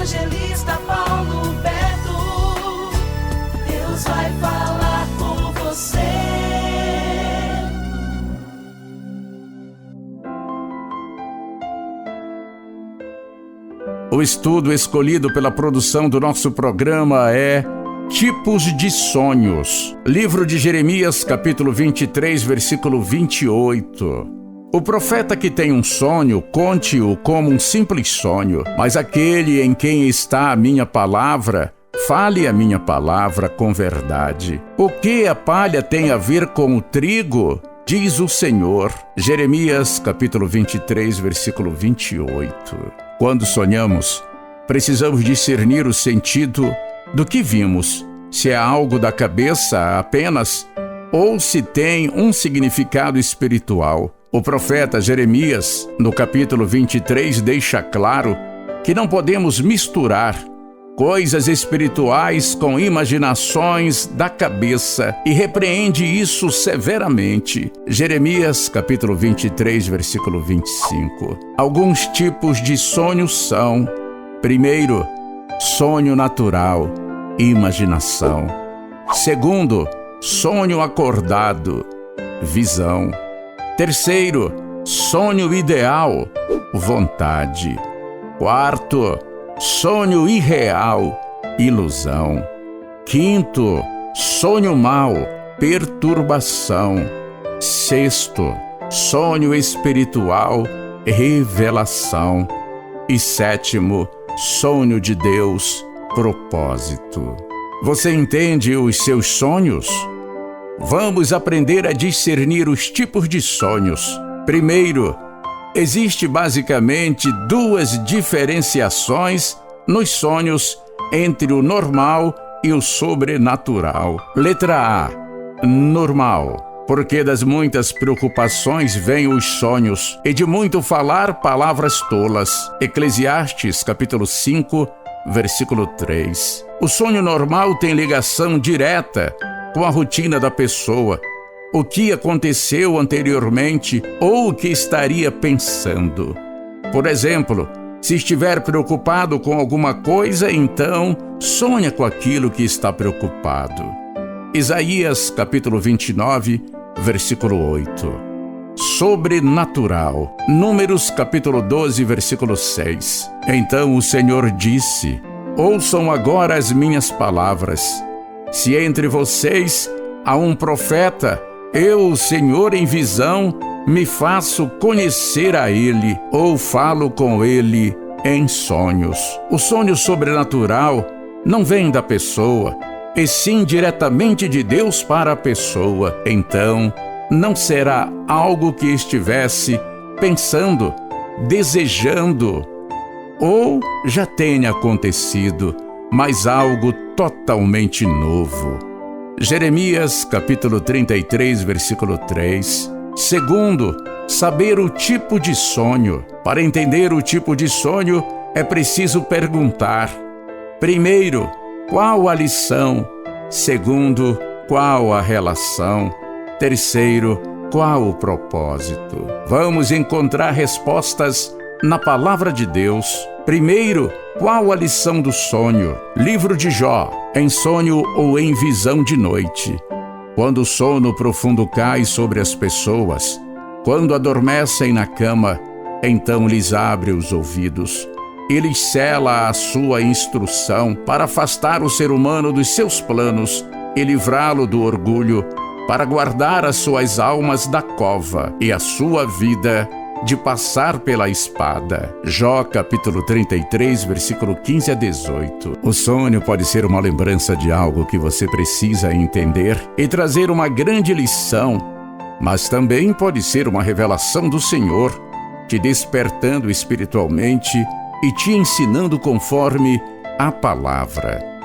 evangelista Paulo Beto. Deus vai falar com você. O estudo escolhido pela produção do nosso programa é Tipos de Sonhos. Livro de Jeremias, capítulo 23, versículo 28. O profeta que tem um sonho, conte-o como um simples sonho, mas aquele em quem está a minha palavra, fale a minha palavra com verdade. O que a palha tem a ver com o trigo? Diz o Senhor. Jeremias, capítulo 23, versículo 28. Quando sonhamos, precisamos discernir o sentido do que vimos, se é algo da cabeça apenas ou se tem um significado espiritual. O profeta Jeremias, no capítulo 23, deixa claro que não podemos misturar coisas espirituais com imaginações da cabeça e repreende isso severamente. Jeremias, capítulo 23, versículo 25. Alguns tipos de sonhos são: primeiro, sonho natural, imaginação. Segundo, sonho acordado, visão. Terceiro, sonho ideal, vontade. Quarto, sonho irreal, ilusão. Quinto, sonho mau, perturbação. Sexto, sonho espiritual, revelação. E sétimo, sonho de Deus, propósito. Você entende os seus sonhos? Vamos aprender a discernir os tipos de sonhos. Primeiro, existe basicamente duas diferenciações nos sonhos entre o normal e o sobrenatural. Letra A, normal, porque das muitas preocupações vêm os sonhos, e de muito falar palavras tolas. Eclesiastes, capítulo 5, versículo 3. O sonho normal tem ligação direta com a rotina da pessoa, o que aconteceu anteriormente ou o que estaria pensando. Por exemplo, se estiver preocupado com alguma coisa, então sonha com aquilo que está preocupado. Isaías, capítulo 29, versículo 8. Sobrenatural. Números, capítulo 12, versículo 6. Então o Senhor disse: ouçam agora as minhas palavras. Se entre vocês há um profeta, eu, o Senhor, em visão, me faço conhecer a ele, ou falo com ele em sonhos. O sonho sobrenatural não vem da pessoa, e sim diretamente de Deus para a pessoa. Então, não será algo que estivesse pensando, desejando, ou já tenha acontecido, mas algo totalmente novo. Jeremias, capítulo 33, versículo 3. Segundo, saber o tipo de sonho. Para entender o tipo de sonho, é preciso perguntar: primeiro, qual a lição? Segundo, qual a relação? Terceiro, qual o propósito? Vamos encontrar respostas na palavra de Deus. Primeiro, qual a lição do sonho? Livro de Jó, em sonho ou em visão de noite. Quando o sono profundo cai sobre as pessoas, quando adormecem na cama, então lhes abre os ouvidos. E lhes cela a sua instrução para afastar o ser humano dos seus planos e livrá-lo do orgulho, para guardar as suas almas da cova e a sua vida de passar pela espada. Jó, capítulo 33, versículo 15 a 18. O sonho pode ser uma lembrança de algo que você precisa entender e trazer uma grande lição, mas também pode ser uma revelação do Senhor, te despertando espiritualmente e te ensinando conforme a palavra.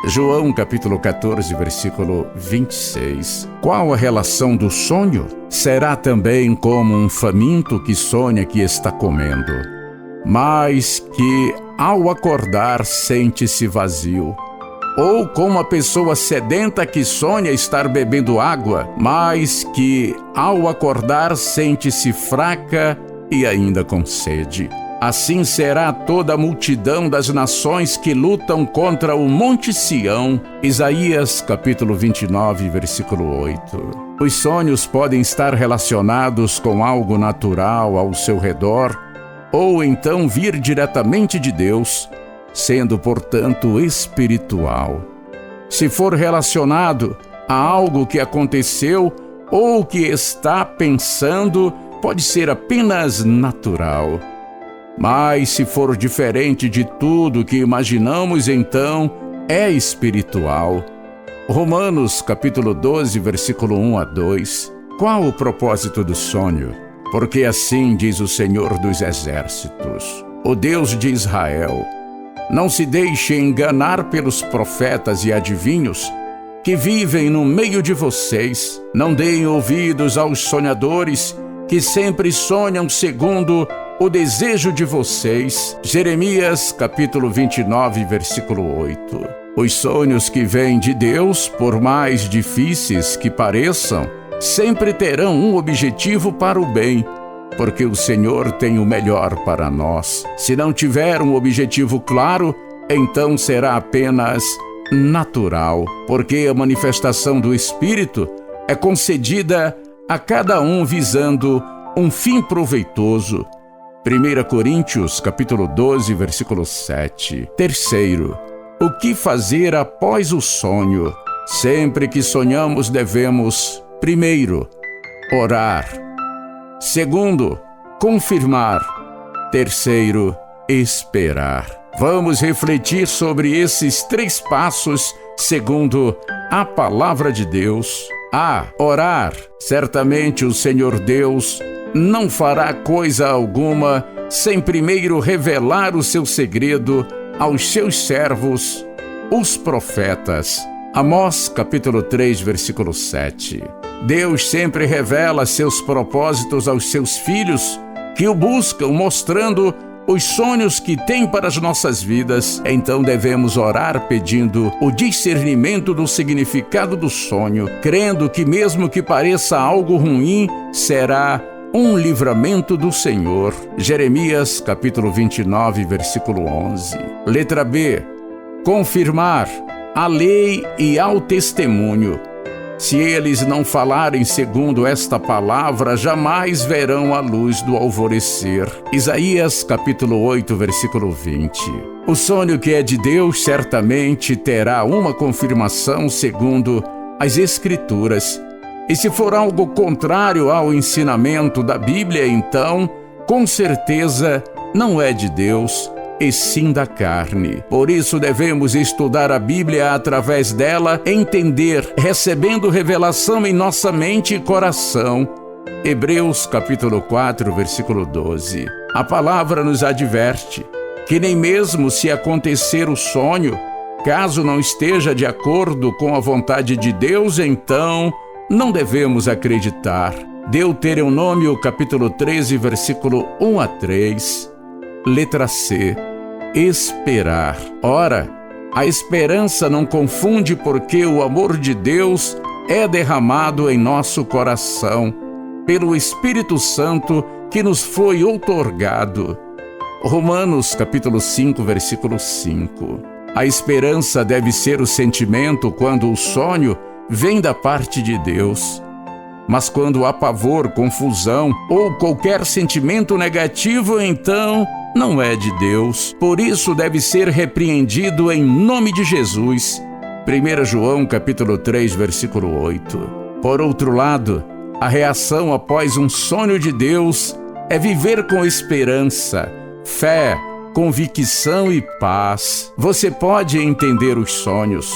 João, capítulo 14, versículo 26. Qual a relação do sonho? Será também como um faminto que sonha que está comendo, mas que, ao acordar, sente-se vazio. Ou como a pessoa sedenta que sonha estar bebendo água, mas que, ao acordar, sente-se fraca e ainda com sede. Assim será toda a multidão das nações que lutam contra o Monte Sião. Isaías capítulo 29, versículo 8. Os sonhos podem estar relacionados com algo natural ao seu redor, ou então vir diretamente de Deus, sendo, portanto, espiritual. Se for relacionado a algo que aconteceu ou que está pensando, pode ser apenas natural. Mas se for diferente de tudo que imaginamos, então é espiritual. Romanos capítulo 12, versículo 1 a 2. Qual o propósito do sonho? Porque assim diz o Senhor dos Exércitos, o Deus de Israel: não se deixe enganar pelos profetas e adivinhos que vivem no meio de vocês. Não deem ouvidos aos sonhadores que sempre sonham segundo o desejo de vocês. Jeremias capítulo 29, versículo 8. Os sonhos que vêm de Deus, por mais difíceis que pareçam, sempre terão um objetivo para o bem, porque o Senhor tem o melhor para nós. Se não tiver um objetivo claro, então será apenas natural, porque a manifestação do Espírito é concedida a cada um visando um fim proveitoso. 1 Coríntios capítulo 12, versículo 7. Terceiro, o que fazer após o sonho? Sempre que sonhamos devemos, primeiro, orar. Segundo, confirmar. Terceiro, esperar. Vamos refletir sobre esses 3 passos segundo a palavra de Deus. Orar. Certamente o Senhor Deus não fará coisa alguma sem primeiro revelar o seu segredo aos seus servos, os profetas. Amós capítulo 3, versículo 7. Deus sempre revela seus propósitos aos seus filhos que o buscam, mostrando os sonhos que tem para as nossas vidas. Então devemos orar pedindo o discernimento do significado do sonho, crendo que mesmo que pareça algo ruim, será um livramento do Senhor. Jeremias capítulo 29, versículo 11. Letra B. Confirmar a lei e ao testemunho. Se eles não falarem segundo esta palavra, jamais verão a luz do alvorecer. Isaías capítulo 8, versículo 20. O sonho que é de Deus certamente terá uma confirmação segundo as Escrituras. E se for algo contrário ao ensinamento da Bíblia, então, com certeza, não é de Deus, e sim da carne. Por isso devemos estudar a Bíblia através dela, entender, recebendo revelação em nossa mente e coração. Hebreus capítulo 4, versículo 12. A palavra nos adverte que nem mesmo se acontecer o sonho, caso não esteja de acordo com a vontade de Deus, então não devemos acreditar. Deuteronômio capítulo 13, versículo 1 a 3. Letra C. Esperar. Ora, a esperança não confunde, porque o amor de Deus é derramado em nosso coração pelo Espírito Santo que nos foi outorgado. Romanos capítulo 5, versículo 5. A esperança deve ser o sentimento quando o sonho vem da parte de Deus. Mas quando há pavor, confusão ou qualquer sentimento negativo, então não é de Deus. Por isso deve ser repreendido em nome de Jesus. 1 João capítulo 3, versículo 8. Por outro lado, a reação após um sonho de Deus é viver com esperança, fé, convicção e paz. Você pode entender os sonhos.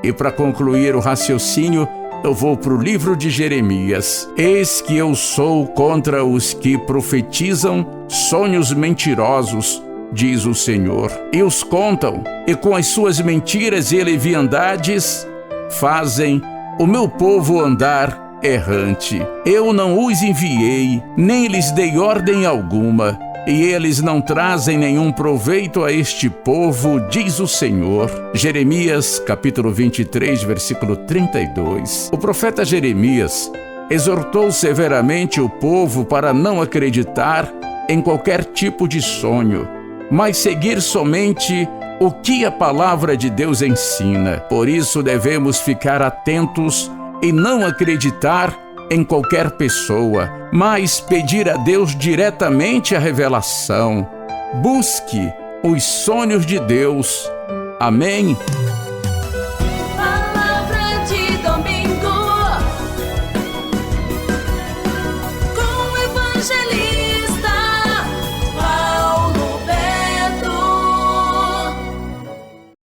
E para concluir o raciocínio, eu vou para o livro de Jeremias. Eis que eu sou contra os que profetizam sonhos mentirosos, diz o Senhor, e os contam, e com as suas mentiras e leviandades fazem o meu povo andar errante. Eu não os enviei, nem lhes dei ordem alguma, e eles não trazem nenhum proveito a este povo, diz o Senhor. Jeremias, capítulo 23, versículo 32. O profeta Jeremias exortou severamente o povo para não acreditar em qualquer tipo de sonho, mas seguir somente o que a palavra de Deus ensina. Por isso devemos ficar atentos e não acreditar em qualquer pessoa, mas pedir a Deus diretamente a revelação. Busque os sonhos de Deus. Amém?